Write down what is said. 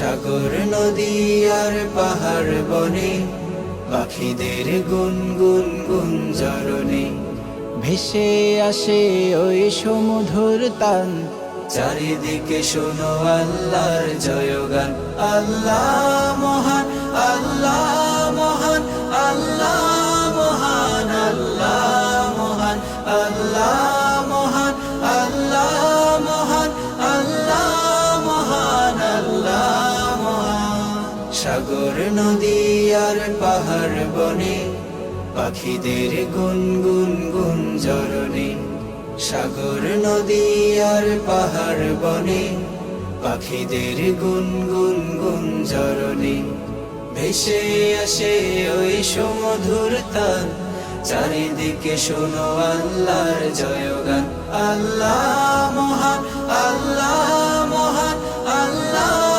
সাগর নদী আর পাহাড় বনে পাখিদের গুনগুন গুঞ্জরণে ভেসে আসে ওই সমুধুর তান। চারিদিকে শোনো আল্লাহর জয়গান। আল্লাহ মহান, আল্লাহ মহান, আল্লাহ মহান, আল্লাহ মহান, আল্লাহ মহান, আল্লাহ মহান, আল্লাহ মহান, আল্লাহ মহান। সাগর নদী আর পাহাড় বনে পাখিদের গুনগুন গুঞ্জরণে সাগর নদী আর পাহাড় বনে পাখিদের গুনগুন গুঞ্জরণে ভেসে আসে ওই সমুধুর তান। চারিদিকে শোনো আল্লাহর জয়গান। আল্লাহ মহান, আল্লাহ মহান, আল্লাহ